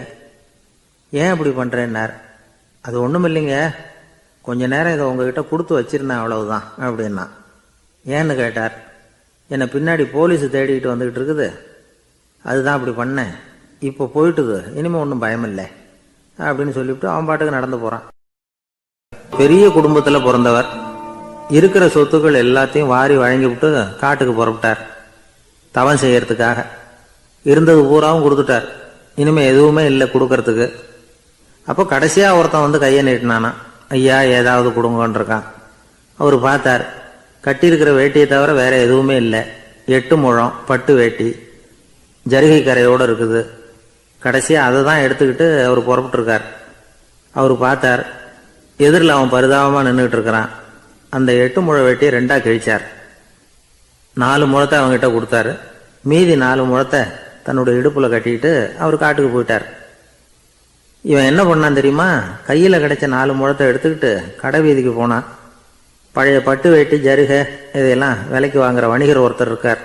ஏன் இப்படி பண்ணுறேன்னார். அது ஒன்றும் இல்லைங்க, கொஞ்ச நேரம் இதை உங்ககிட்ட கொடுத்து வச்சிருந்தேன், அவ்வளவுதான் அப்படின்னா. ஏன்னு கேட்டார். என்னை பின்னாடி போலீஸ் தேடிக்கிட்டு வந்துக்கிட்டு இருக்குது, அதுதான் அப்படி பண்ணேன், இப்போ போயிட்டுது, இனிமேல் ஒன்றும் பயமில்லை அப்படின்னு சொல்லிவிட்டு அவன் பாட்டுக்கு நடந்து போகிறான். பெரிய குடும்பத்தில் பிறந்தவர். இருக்கிற சொத்துக்கள் எல்லாத்தையும் வாரி வழங்கிவிட்டு காட்டுக்கு புறப்பட்டார் தவம் செய்யறதுக்காக. இருந்தது பூராவும் கொடுத்துட்டார், இனிமே எதுவுமே இல்லை கொடுக்கறதுக்கு. அப்போ கடைசியா ஒருத்தன் வந்து கையை நீட்டினானா, ஐயா ஏதாவது கொடுங்கன்னு இருக்கான். அவர் பார்த்தார், கட்டியிருக்கிற வேட்டியை தவிர வேற எதுவுமே இல்லை. 8 முழம் பட்டு வேட்டி, ஜரிகை கரையோடு இருக்குது. கடைசியாக அதை தான் எடுத்துக்கிட்டு அவர் புறப்பட்டுருக்கார். அவர் பார்த்தார், எதிரில் அவன் பரிதாபமாக நின்றுட்டு இருக்கிறான். அந்த 8 முழ வெட்டியை 2ஆக கிழிச்சார். 4 முழத்தை அவங்ககிட்ட கொடுத்தாரு. மீதி 4 முழத்தை தன்னுடைய இடுப்பில் கட்டிக்கிட்டு அவர் காட்டுக்கு போயிட்டார். இவன் என்ன பண்ணான் தெரியுமா? கையில் கிடைச்ச 4 முழத்தை எடுத்துக்கிட்டு கடை வீதிக்கு போனான். பழைய பட்டு வேட்டி ஜருகை இதையெல்லாம் விலைக்கு வாங்குற வணிகர் ஒருத்தர் இருக்கார்.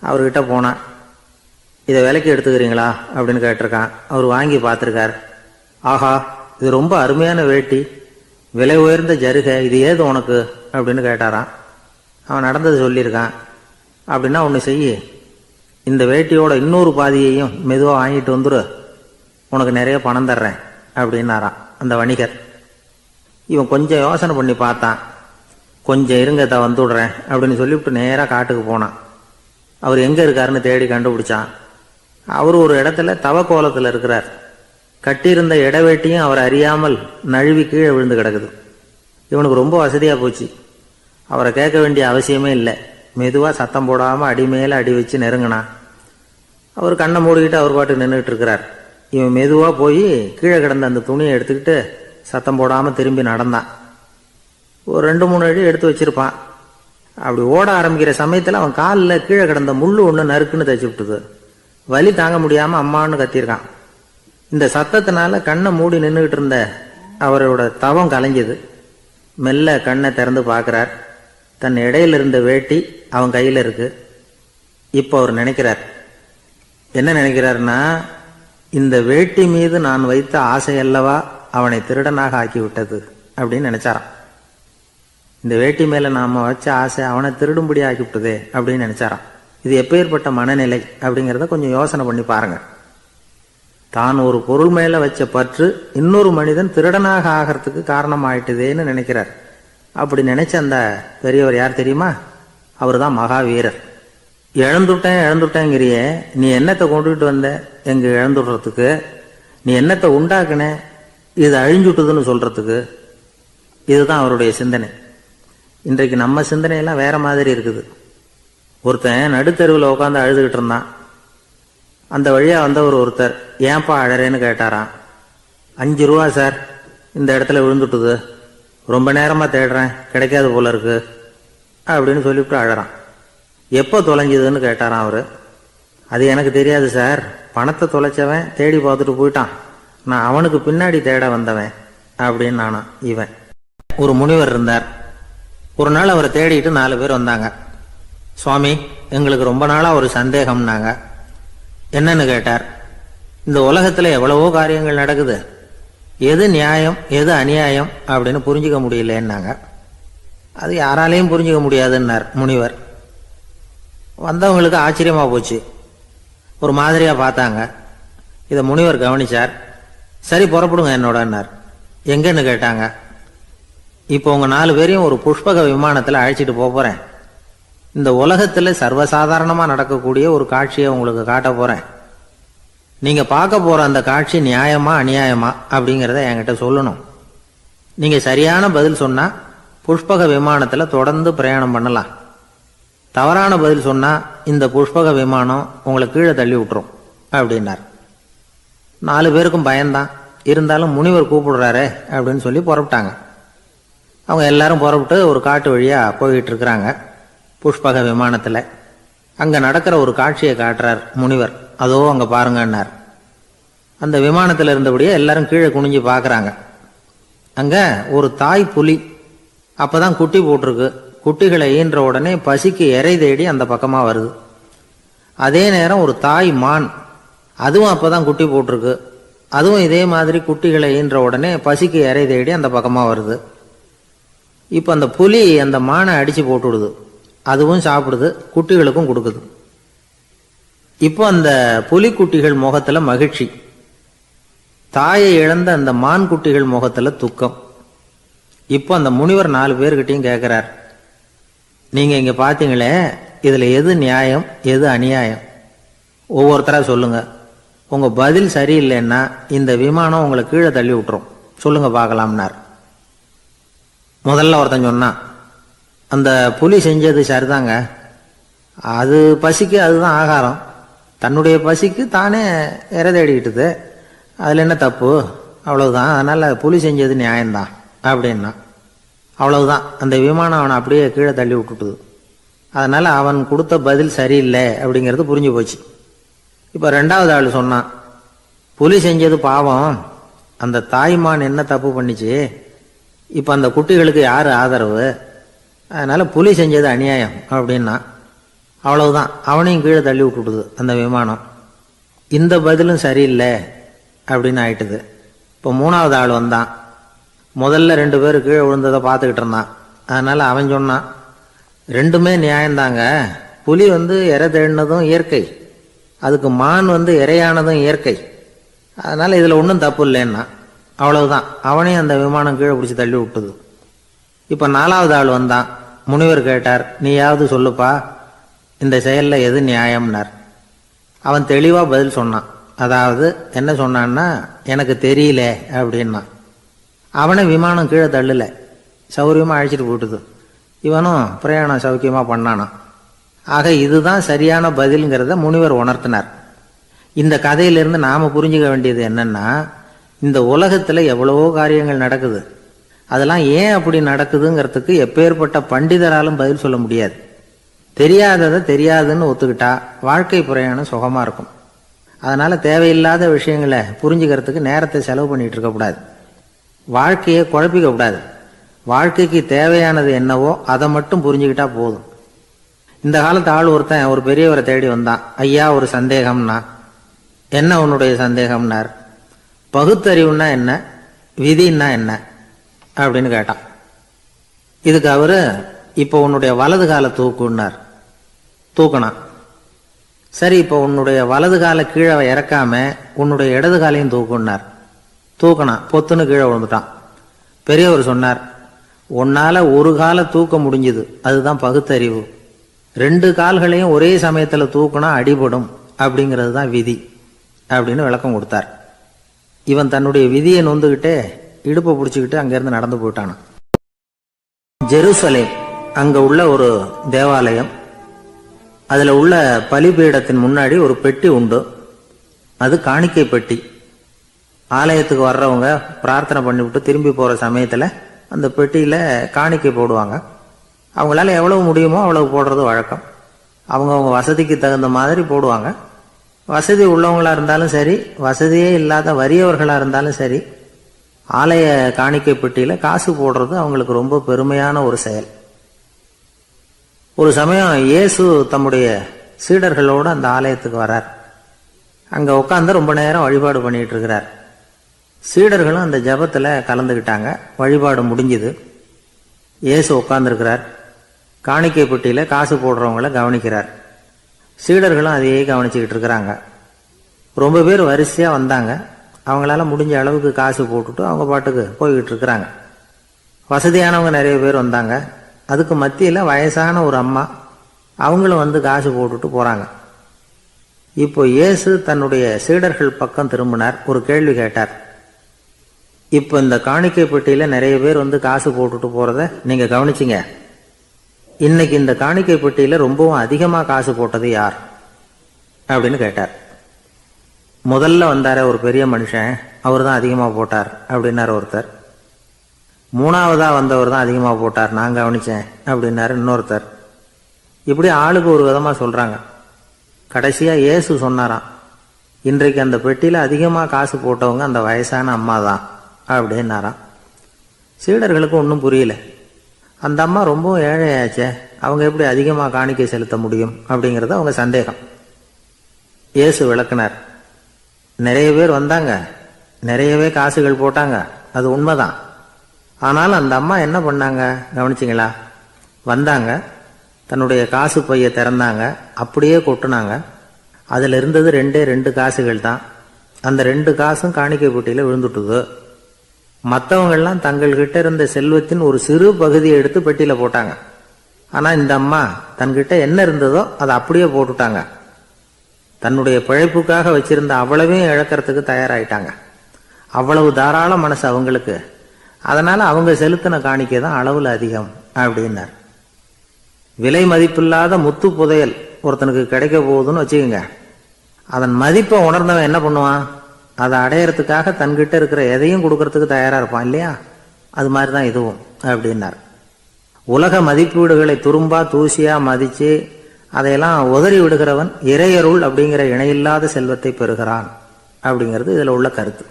அவர்கிட்ட போனான். இதை விலைக்கு எடுத்துக்கிறீங்களா அப்படின்னு கேட்டிருக்கான். அவர் வாங்கி பார்த்துருக்கார். ஆஹா, இது ரொம்ப அருமையான வேட்டி, விலை உயர்ந்த ஜருகை, இது ஏது உனக்கு அப்படின்னு கேட்டாரான். அவன் நடந்தது சொல்லியிருக்கான். அப்படின்னா ஒன்று செய்யி, இந்த வேட்டியோட இன்னொரு பாதியையும் மெதுவாக வாங்கிட்டு வந்துரு, உனக்கு நிறைய பணம் தர்றேன் அப்படின்னாரான் அந்த வணிகர். இவன் கொஞ்சம் யோசனை பண்ணி பார்த்தான். கொஞ்சம் இருங்க, வந்து விடுறேன் அப்படின்னு சொல்லிவிட்டு நேராக காட்டுக்கு போனான். அவர் எங்கே இருக்காருன்னு தேடி கண்டுபிடிச்சான். அவர் ஒரு இடத்துல தவக்கோலத்தில் இருக்கிறார். கட்டியிருந்த இடவேட்டியும் அவர் அறியாமல் நழுவி கீழே விழுந்து கிடக்குது. இவனுக்கு ரொம்ப வசதியாக போச்சு. அவரை கேட்க வேண்டிய அவசியமே இல்லை. மெதுவாக சத்தம் போடாமல் அடி மேலே அடி வச்சு நெருங்கினான். அவர் கண்ணை மூடிக்கிட்டு அவர் பாட்டுக்கு நின்றுட்டு இருக்கிறார். இவன் மெதுவாக போய் கீழே கிடந்த அந்த துணியை எடுத்துக்கிட்டு சத்தம் போடாமல் திரும்பி நடந்தான். ஒரு 2-3 அடி எடுத்து வச்சிருப்பான். அப்படி ஓட ஆரம்பிக்கிற சமயத்தில் அவன் காலில் கீழே கிடந்த முள்ளு ஒன்று நறுக்குன்னு தைச்சி விட்டுது. வலி தாங்க முடியாமல் அம்மான்னு கத்திருக்கான். இந்த சத்தத்தினால கண்ணை மூடி நின்றுக்கிட்டு இருந்த அவரோட தவம் கலைஞ்சது. மெல்ல கண்ணை திறந்து பார்க்குறார். தன் இடையில இருந்த வேட்டி அவன் கையில் இருக்கு. இப்போ அவர் நினைக்கிறார். என்ன நினைக்கிறாருன்னா, இந்த வேட்டி மீது நான் வைத்த ஆசையல்லவா அவனை திருடனாக ஆக்கி விட்டது அப்படின்னு நினைச்சாரான். இந்த வேட்டி மேல நாம வச்ச ஆசை அவனை திருடும்படி ஆக்கிவிட்டதே அப்படின்னு நினைச்சாரான். இது எப்பேற்பட்ட மனநிலை அப்படிங்கிறத கொஞ்சம் யோசனை பண்ணி பாருங்க. தான் ஒரு பொருள் மேல வச்ச பற்று இன்னொரு மனிதன் திருடனாக ஆகிறதுக்கு காரணம் ஆயிட்டுதேன்னு நினைக்கிறார். அப்படி நினைச்ச அந்த பெரியவர் யார் தெரியுமா? அவர் தான் மகாவீரர். இழந்துட்டேங்கிறியே, நீ என்னத்தை கொண்டுகிட்டு வந்த எங்க இழந்துடுறதுக்கு? நீ என்னத்தை உண்டாக்குன இது அழிஞ்சுட்டுதுன்னு சொல்றதுக்கு? இதுதான் அவருடைய சிந்தனை. இன்றைக்கு நம்ம சிந்தனையெல்லாம் வேற மாதிரி இருக்குது. ஒருத்தன் நடுத்தெருவில் உட்காந்து அழுதுகிட்டு இருந்தான். அந்த வழியா வந்தவர் ஒருத்தர், ஏன்பா அழறேன்னு கேட்டாராம். 5 ரூபா சார், இந்த இடத்துல விழுந்துட்டுது, ரொம்ப நேரமா தேடுறேன், கிடைக்காது போல இருக்கு அப்படின்னு சொல்லிவிட்டு அழறான். எப்போ தொலைஞ்சதுன்னு கேட்டாராம் அவரு. அது எனக்கு தெரியாது சார், பணத்தை தொலைச்சவன் தேடி பார்த்துட்டு போயிட்டான், நான் அவனுக்கு பின்னாடி தேட வந்தவன் அப்படின்னு நானா. இவன் ஒரு முனிவர் இருந்தார். ஒரு நாள் அவரை தேடிட்டு 4 பேர் வந்தாங்க. சுவாமி, எங்களுக்கு ரொம்ப நாளா ஒரு சந்தேகம்னாங்க. என்னன்னு கேட்டார். இந்த உலகத்துல எவ்வளவோ காரியங்கள் நடக்குது, எது நியாயம் எது அநியாயம் அப்படின்னு புரிஞ்சுக்க முடியலன்னாங்க. அது யாராலையும் புரிஞ்சுக்க முடியாதுன்னார் முனிவர். வந்தவங்களுக்கு ஆச்சரியமா போச்சு, ஒரு மாதிரியா பார்த்தாங்க. இதை முனிவர் கவனிச்சார். சரி புறப்படுங்க என்னோடன்னார். எங்கன்னு கேட்டாங்க. இப்போ உங்க 4 பேரையும் ஒரு புஷ்பக விமானத்தில் அழைச்சிட்டு போறேன். இந்த உலகத்துல சர்வசாதாரணமா நடக்கக்கூடிய ஒரு காட்சியை உங்களுக்கு காட்ட போறேன். நீங்க பார்க்க போற அந்த காட்சி நியாயமா அநியாயமா அப்படிங்கிறத என்கிட்ட சொல்லணும். நீங்க சரியான பதில் சொன்னா புஷ்பக விமானத்துல தொடர்ந்து பிரயாணம் பண்ணலாம். தவறான பதில் சொன்னா இந்த புஷ்பக விமானம் உங்களை கீழே தள்ளி விட்டுரும் அப்படின்னார். 4 பேருக்கும் பயந்தான். இருந்தாலும் முனிவர் கூப்பிடுறாரே அப்படின்னு சொல்லி புறப்பட்டாங்க. அவங்க எல்லாரும் புறப்பட்டு ஒரு காட்டு வழியா போயிட்டு இருக்கிறாங்க புஷ்பக விமானத்துல. அங்க நடக்கிற ஒரு காட்சியை காட்டுறார் முனிவர். அதோ அங்க பாருங்கன்னார். அந்த விமானத்துல இருந்தபடியே எல்லாரும் கீழே குனிஞ்சு பாக்குறாங்க. அங்க ஒரு தாய் புலி அப்பதான் குட்டி போட்டிருக்கு. குட்டிகளை ஈன்ற உடனே பசிக்கு இறை தேடி அந்த பக்கமா வருது. அதே நேரம் ஒரு தாய் மான், அதுவும் அப்பதான் குட்டி போட்டிருக்கு. அதுவும் இதே மாதிரி குட்டிகளை ஈன்ற உடனே பசிக்கு இறை தேடி அந்த பக்கமா வருது. இப்ப அந்த புலி அந்த மானை அடிச்சு போட்டுடுது. அதுவும் சாப்பிடுது, குட்டிகளுக்கும் கொடுக்குது. இப்போ அந்த புலிக்குட்டிகள் முகத்துல மகிழ்ச்சி, தாயை இழந்த அந்த மான் குட்டிகள் முகத்துல துக்கம். இப்போ அந்த முனிவர் 4 பேர்கிட்டையும் கேட்கிறார், நீங்க இங்க பாத்தீங்களே, இதுல எது நியாயம் எது அநியாயம்? ஒவ்வொருத்தரா சொல்லுங்க. உங்க பதில் சரியில்லைன்னா இந்த விமானம் உங்களை கீழே தள்ளி விட்டுரும், சொல்லுங்க பார்க்கலாம்னார். முதல்ல ஒருத்தன் சொன்னான், அந்த புலி செஞ்சது சரிதாங்க, அது பசிக்கு அதுதான் ஆகாரம். தன்னுடைய பசிக்கு தானே இறை தேடிக்கிட்டுது, அதில் என்ன தப்பு, அவ்வளவுதான், அதனால் புலி செஞ்சது நியாயம்தான் அப்படின்னா. அவ்வளவுதான், அந்த விமானம் அவனை அப்படியே கீழே தள்ளி விட்டுட்டுது. அதனால் அவன் கொடுத்த பதில் சரியில்லை அப்படிங்கிறது புரிஞ்சு போச்சு. இப்போ ரெண்டாவது ஆள் சொன்னான், புலி செஞ்சது பாவம், அந்த தாய்மான் என்ன தப்பு பண்ணிச்சு, இப்போ அந்த குட்டிகளுக்கு யார் ஆதரவு, அதனால் புலி செஞ்சது அநியாயம் அப்படின்னா. அவ்வளவுதான், அவனையும் கீழே தள்ளி விட்டுட்டுது அந்த விமானம். இந்த பதிலும் சரியில்லை அப்படின்னு ஆயிட்டுது. இப்போ மூணாவது ஆள் வந்தான். முதல்ல 2 பேர் கீழே விழுந்ததை பார்த்துக்கிட்டு இருந்தான். அதனால் அவன் சொன்னான், ரெண்டுமே நியாயம்தாங்க, புலி இறை தேடினதும் இயற்கை, அதுக்கு மான் இரையானதும் இயற்கை, அதனால் இதில் ஒன்றும் தப்பு இல்லைன்னா. அவ்வளவுதான், அவனையும் அந்த விமானம் கீழே பிடிச்சி தள்ளி விட்டுது. இப்போ நாலாவது ஆள் வந்தான். முனிவர் கேட்டார், நீயாவது சொல்லுப்பா, இந்த செயலில் எது நியாயம்னார். அவன் தெளிவாக பதில் சொன்னான். அதாவது என்ன சொன்னான்னா, எனக்கு தெரியல அப்படின்னா. அவனை விமானம் கீழே தள்ளல, சௌரியமாக அழைச்சிட்டு போட்டுது. இவனும் பிரயாணம் சௌக்கியமாக பண்ணானான். ஆக இதுதான் சரியான பதிலுங்கிறத முனிவர் உணர்த்தினார். இந்த கதையிலிருந்து நாம் புரிஞ்சுக்க வேண்டியது என்னன்னா, இந்த உலகத்தில் எவ்வளவோ காரியங்கள் நடக்குது, அதெல்லாம் ஏன் அப்படி நடக்குதுங்கிறதுக்கு எப்பேற்பட்ட பண்டிதராலும் பதில் சொல்ல முடியாது. தெரியாததை தெரியாதுன்னு ஒத்துக்கிட்டா வாழ்க்கை பிரயாணம் சுகமாக இருக்கும். அதனால் தேவையில்லாத விஷயங்களை புரிஞ்சுக்கிறதுக்கு நேரத்தை செலவு பண்ணிகிட்டு இருக்கக்கூடாது. வாழ்க்கையை குழப்பிக்க கூடாது. வாழ்க்கைக்கு தேவையானது என்னவோ அதை மட்டும் புரிஞ்சுக்கிட்டா போதும். இந்த காலத்து ஆள் ஒருத்தன் ஒரு பெரியவரை தேடி வந்தான். ஐயா, ஒரு சந்தேகம்னா. என்ன உன்னுடைய சந்தேகம்னார். பகுத்தறிவுன்னா என்ன, விதின்னா என்ன அப்படின்னு கேட்டான். இதுக்கு அவரு, இப்போ உன்னுடைய வலது காலை தூக்குன்னார். தூக்கினான். சரி, இப்போ உன்னுடைய வலது காலை கீழே இறக்காம உன்னுடைய இடது காலையும் தூக்குன்னார். தூக்கினான். பொத்துன்னு கீழே விழுந்துட்டான். பெரியவர் சொன்னார், உன்னால ஒரு காலை தூக்க முடிஞ்சுது, அதுதான் பகுத்தறிவு. 2 கால்களையும் ஒரே சமயத்தில் தூக்குனா அடிபடும், அப்படிங்கிறது தான் விதி அப்படின்னு விளக்கம் கொடுத்தார். இவன் தன்னுடைய விதியை நொந்துக்கிட்டே இடுப்பை பிடிச்சிக்கிட்டு அங்கேருந்து நடந்து போயிட்டானான். ஜெருசலேம், அங்கே உள்ள ஒரு தேவாலயம், அதில் உள்ள பலிபீடத்தின் முன்னாடி ஒரு பெட்டி உண்டு. அது காணிக்கை பெட்டி. ஆலயத்துக்கு வர்றவங்க பிரார்த்தனை பண்ணிவிட்டு திரும்பி போகிற சமயத்தில் அந்த பெட்டியில் காணிக்கை போடுவாங்க. அவங்களால எவ்வளவு முடியுமோ அவ்வளவு போடுறது வழக்கம். அவங்கவுங்க வசதிக்கு தகுந்த மாதிரி போடுவாங்க. வசதி உள்ளவங்களாக இருந்தாலும் சரி, வசதியே இல்லாத வறியவர்களாக இருந்தாலும் சரி, ஆலய காணிக்கை பெட்டியில் காசு போடுறது அவங்களுக்கு ரொம்ப பெருமையான ஒரு செயல். ஒரு சமயம் இயேசு தம்முடைய சீடர்களோடு அந்த ஆலயத்துக்கு வரார். அங்கே உட்காந்து ரொம்ப நேரம் வழிபாடு பண்ணிட்டு இருக்கிறார். சீடர்களும் அந்த ஜபத்தில் கலந்துக்கிட்டாங்க. வழிபாடு முடிஞ்சுது. இயேசு உட்காந்துருக்கிறார். காணிக்கை பெட்டியில் காசு போடுறவங்கள கவனிக்கிறார். சீடர்களும் அதையே கவனிச்சுக்கிட்டு இருக்கிறாங்க. ரொம்ப பேர் வரிசையாக வந்தாங்க. அவங்களால முடிஞ்ச அளவுக்கு காசு போட்டுட்டு அவங்க பாட்டுக்கு போய்கிட்டு இருக்கிறாங்க. வசதியானவங்க நிறைய பேர் வந்தாங்க. அதுக்கு மத்தியில் வயசான ஒரு அம்மா, அவங்களும் காசு போட்டுட்டு போகிறாங்க. இப்போ இயேசு தன்னுடைய சீடர்கள் பக்கம் திரும்பினார். ஒரு கேள்வி கேட்டார். இப்போ இந்த காணிக்கை பெட்டியில் நிறைய பேர் காசு போட்டுட்டு போகிறத நீங்கள் கவனிச்சிங்க. இன்னைக்கு இந்த காணிக்கை பெட்டியில் ரொம்பவும் அதிகமாக காசு போட்டது யார் அப்படின்னு கேட்டார். முதல்ல வந்தார ஒரு பெரிய மனுஷன், அவர் தான் அதிகமாக போட்டார் அப்படின்னார் ஒருத்தர். மூணாவதாக வந்தவர் தான் அதிகமாக போட்டார், நான் கவனித்தேன் அப்படின்னாரு இன்னொருத்தர். இப்படி ஆளுக்கு ஒரு விதமாக சொல்கிறாங்க. கடைசியாக இயேசு சொன்னாராம், இன்றைக்கு அந்த பெட்டியில் அதிகமாக காசு போட்டவங்க அந்த வயசான அம்மா தான் அப்படின்னாராம். சீடர்களுக்கு ஒன்றும் புரியல. அந்த அம்மா ரொம்ப ஏழையாச்சே, அவங்க எப்படி அதிகமாக காணிக்கை செலுத்த முடியும் அப்படிங்கிறது அவங்க சந்தேகம். இயேசு விளக்குனார். நிறைய பேர் வந்தாங்க, நிறையவே காசுகள் போட்டாங்க, அது உண்மைதான். ஆனாலும் அந்த அம்மா என்ன பண்ணாங்க கவனிச்சிங்களா? வந்தாங்க, தன்னுடைய காசு பையை திறந்தாங்க, அப்படியே கொட்டுனாங்க. அதில் இருந்தது 2 காசுகள் தான். அந்த 2 காசும் காணிக்கை பெட்டியில் விழுந்துட்டுது. மற்றவங்கள்லாம் தங்கள்கிட்ட இருந்த செல்வத்தின் ஒரு சிறு பகுதியை எடுத்து பெட்டியில் போட்டாங்க. ஆனால் இந்த அம்மா தன்கிட்ட என்ன இருந்ததோ அதை அப்படியே போட்டுட்டாங்க. தன்னுடைய பிழைப்புக்காக வச்சிருந்த அவ்வளவையும் இழக்கிறதுக்கு தயாராயிட்டாங்க. அவ்வளவு தாராள மனசு அவங்களுக்கு. அதனால அவங்க செலுத்தின காணிக்கை தான் அளவில் அதிகம் அப்படின்னார். விலை மதிப்பில்லாத முத்து புதையல் ஒருத்தனுக்கு கிடைக்க போகுதுன்னு வச்சுக்கோங்க. அதன் மதிப்பை உணர்ந்தவன் என்ன பண்ணுவான்? அதை அடையறதுக்காக தன்கிட்ட இருக்கிற எதையும் கொடுக்கறதுக்கு தயாராக இருப்பான் இல்லையா? அது மாதிரி தான் இதுவும் அப்படின்னார். உலக மதிப்பீடுகளை துரும்பா தூசியா மதித்து அதையெல்லாம் உதறி விடுகிறவன் இறையருள் அப்படிங்கிற இணையில்லாத செல்வத்தை பெறுகிறான் அப்படிங்கிறது இதில் உள்ள கருத்து.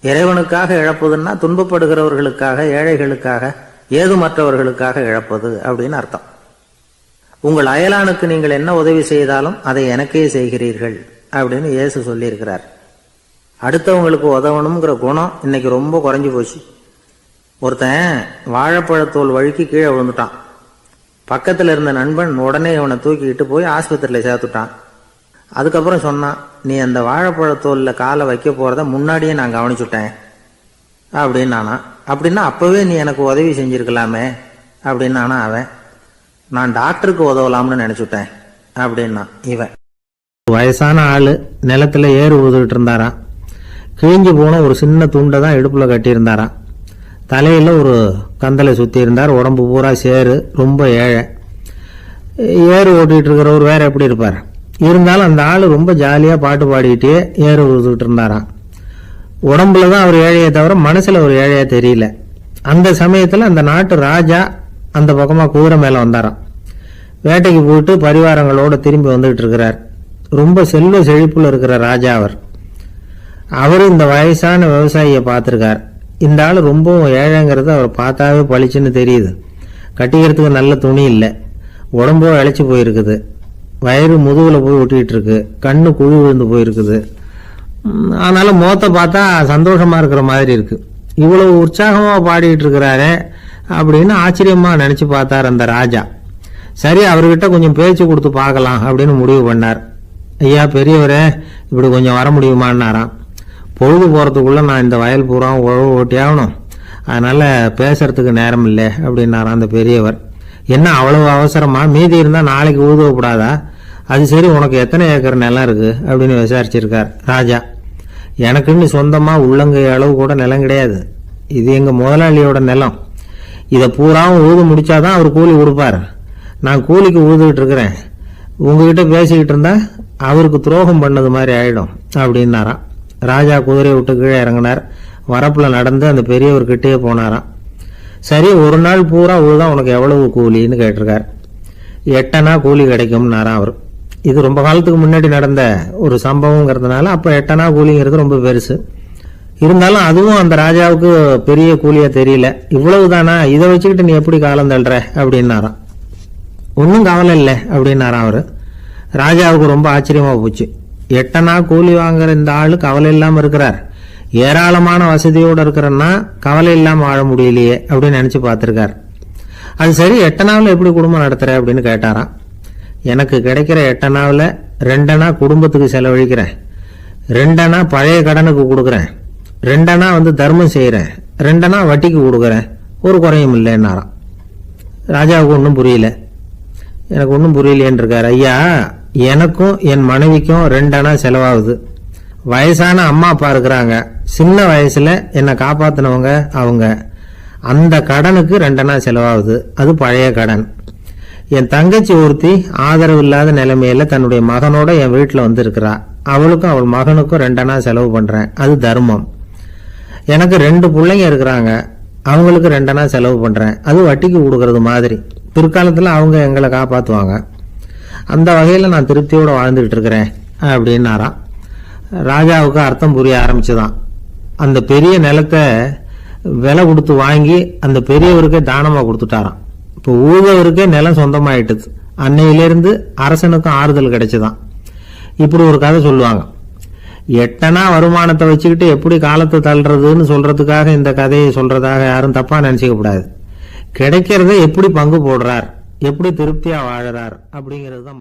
இறைவனுக்காக இழப்பதுன்னா துன்பப்படுகிறவர்களுக்காக, ஏழைகளுக்காக, ஏதுமற்றவர்களுக்காக இழப்பது அப்படின்னு அர்த்தம். உங்கள் அயலானுக்கு நீங்கள் என்ன உதவி செய்தாலும் அதை எனக்கே செய்கிறீர்கள் அப்படின்னு இயேசு சொல்லியிருக்கிறார். அடுத்தவங்களுக்கு உதவணுங்கிற குணம் இன்னைக்கு ரொம்ப குறைஞ்சி போச்சு. ஒருத்தன் வாழைப்பழத்தோல் வழுக்கி கீழே விழுந்துட்டான். பக்கத்தில் இருந்த நண்பன் உடனே இவனை தூக்கிக்கிட்டு போய் ஆஸ்பத்திரியில் சேர்த்துட்டான். அதுக்கப்புறம் சொன்னான், நீ அந்த வாழைப்பழத்தோலில் காலை வைக்க போகிறத முன்னாடியே நான் கவனிச்சுட்டேன் அப்படின்னானா. அப்படின்னா அப்போவே நீ எனக்கு உதவி செஞ்சுருக்கலாமே அப்படின்னானா அவன். நான் டாக்டருக்கு உதவலாம்னு நினச்சிட்டேன் அப்படின்னா இவன். வயசான ஆள் நிலத்தில் ஏறு ஊதுகிட்டு இருந்தாராம். கிழிஞ்சு போன ஒரு சின்ன துண்டை தான் இடுப்பில் கட்டியிருந்தாராம். தலையில் ஒரு கந்தலை சுற்றி இருந்தார். உடம்பு பூரா சேரு, ரொம்ப ஏழை. ஏறு ஓட்டிகிட்டு இருக்கிறவர் வேற எப்படி இருப்பார்? இருந்தாலும் அந்த ஆள் ரொம்ப ஜாலியாக பாட்டு பாடிக்கிட்டே ஏறு ஊதுகிட்டு இருந்தாராம். உடம்புல தான் அவர் ஏழையை தவிர மனசில் ஒரு ஏழையா தெரியல. அந்த சமயத்தில் அந்த நாட்டு ராஜா அந்த பக்கமாக குதிரை மேலே வந்தாராம். வேட்டைக்கு போயிட்டு பரிவாரங்களோடு திரும்பி வந்துகிட்டு இருக்கிறார். ரொம்ப செல்வ செழிப்புல இருக்கிற ராஜா அவர். அவரு இந்த வயசான விவசாயியை பார்த்துருக்கார். இந்த ஆள் ரொம்பவும் ஏழைங்கிறது அவர் பார்த்தாவே பளிச்சுன்னு தெரியுது. கட்டிக்கிறதுக்கு நல்ல துணி இல்லை, உடம்போ இழைச்சி போயிருக்குது, வயிறு முதுகில் போய் ஒட்டிக்கிட்டு இருக்கு, கண்ணு குழி விழுந்து போயிருக்குது. ஆனாலும் முகத்தை பார்த்தா சந்தோஷமா இருக்கிற மாதிரி இருக்கு. இவ்வளவு உற்சாகமா பாடிக்கிட்டு இருக்கிறாரே அப்படின்னு ஆச்சரியமா நினைச்சு பார்த்தார் அந்த ராஜா. சரி, அவர்கிட்ட கொஞ்சம் பேச்சு கொடுத்து பார்க்கலாம் அப்படின்னு முடிவு பண்ணார். ஐயா பெரியவரே, இப்படி கொஞ்சம் வர முடியுமான்னாராம். பொழுது போகிறதுக்குள்ளே நான் இந்த வயல் பூரா உழவு ஓட்டி ஆகணும், அதனால் பேசுறதுக்கு நேரம் இல்லை அப்படின்னாராம் அந்த பெரியவர். என்ன அவ்வளவு அவசரமா? மீதி இருந்தால் நாளைக்கு ஊதுவப்படாதா? அது சரி, உனக்கு எத்தனை ஏக்கர் நிலம் இருக்குது அப்படின்னு விசாரிச்சிருக்கார் ராஜா. எனக்குன்னு சொந்தமாக உள்ளங்கை அளவு கூட நிலம் கிடையாது. இது எங்கள் முதலாளியோட நிலம். இதை பூராவும் ஊது முடிச்சாதான் அவர் கூலி கொடுப்பார். நான் கூலிக்கு ஊதுகிட்டு இருக்கிறேன். உங்ககிட்ட பேசிக்கிட்டு இருந்தா அவருக்கு துரோகம் பண்ணது மாதிரி ஆயிடும் அப்படின்னாராம். ராஜா குதிரையை விட்டு கீழே இறங்கினார். வரப்புல நடந்து அந்த பெரியவர்கிட்டே போனாராம். சரி, ஒரு நாள் பூரா ஊதான் உனக்கு எவ்வளவு கூலின்னு கேட்டிருக்கார். 8 அணா கூலி கிடைக்கும்னாராம் அவர். இது ரொம்ப காலத்துக்கு முன்னாடி நடந்த ஒரு சம்பவங்கிறதுனால அப்போ 8 அணா கூலிங்கிறது ரொம்ப பெருசு. இருந்தாலும் அதுவும் அந்த ராஜாவுக்கு பெரிய கூலியா தெரியல. இவ்வளவுதானா, இதை வச்சுக்கிட்டு நீ எப்படி காலம் தள்ளுற அப்படின்னாராம். ஒன்றும் கவலை இல்லை அப்படின்னாராம் அவர். ராஜாவுக்கு ரொம்ப ஆச்சரியமா போச்சு. 8 அணா கூலி வாங்குற இந்த ஆளு கவலை இல்லாம இருக்கிறார், ஏராளமான வசதியோடு இருக்கிறன்னா கவலை இல்லாம வாழ முடியலையே அப்படின்னு நினைச்சு பார்த்திருக்கார். அது சரி, 8 அணாவில் எப்படி குடும்பம் நடத்துற அப்படின்னு கேட்டாராம். எனக்கு கிடைக்கிற 8 அணாவில் 2 அணா குடும்பத்துக்கு செலவழிக்கிறேன், 2 அணா பழைய கடனுக்கு கொடுக்குறேன், 2 அணா தர்மம் செய்யறேன், 2 அணா வட்டிக்கு கொடுக்குறேன், ஒரு குறையும் இல்லைன்னாராம். ராஜாவுக்கு ஒன்றும் புரியல. எனக்கு ஒன்றும் புரியலேன்னு இருக்காரு. ஐயா, எனக்கும் என் மனைவிக்கும் 2 அணா செலவாகுது. வயசான அம்மா அப்பா இருக்கிறாங்க, சின்ன வயசுல என்னை காப்பாத்தினவங்க அவங்க. அந்த கடனுக்கு 2 அணா செலவாகுது, அது பழைய கடன். என் தங்கச்சி ஒருத்தி ஆதரவு இல்லாத நிலைமையில தன்னுடைய மகனோட என் வீட்டில் இருக்கிறா. அவளுக்கும் அவள் மகனுக்கும் 2 அணா செலவு பண்றேன், அது தர்மம். எனக்கு 2 பிள்ளைங்க இருக்கிறாங்க, அவங்களுக்கு 2 அணா செலவு பண்றேன், அது வட்டிக்கு கொடுக்கறது மாதிரி. பிற்காலத்தில் அவங்க எங்களை காப்பாற்றுவாங்க. அந்த வகையில் நான் திருப்தியோடு வாழ்ந்துகிட்டு இருக்கிறேன் அப்படின்னாராம். ராஜாவுக்கு அர்த்தம் புரிய ஆரம்பிச்சுதான். அந்த பெரிய நிலத்தை விலை கொடுத்து வாங்கி அந்த பெரியவருக்கே தானமாக கொடுத்துட்டாராம். இப்போ ஊழவருக்கே நிலம் சொந்தமாயிட்டுது. அன்னையிலேருந்து அரசனுக்கும் ஆறுதல் கிடைச்சுதான். இப்படி ஒரு கதை சொல்லுவாங்க. 8 அணா வருமானத்தை வச்சுக்கிட்டு எப்படி காலத்தை தள்ளுறதுன்னு சொல்றதுக்காக இந்த கதையை சொல்றதாக யாரும் தப்பா நினைச்சுக்க கூடாது. கிடைக்கிறத எப்படி பங்கு போடுறார், எப்படி திருப்தியா வாழறார் அப்படிங்கிறது தான்.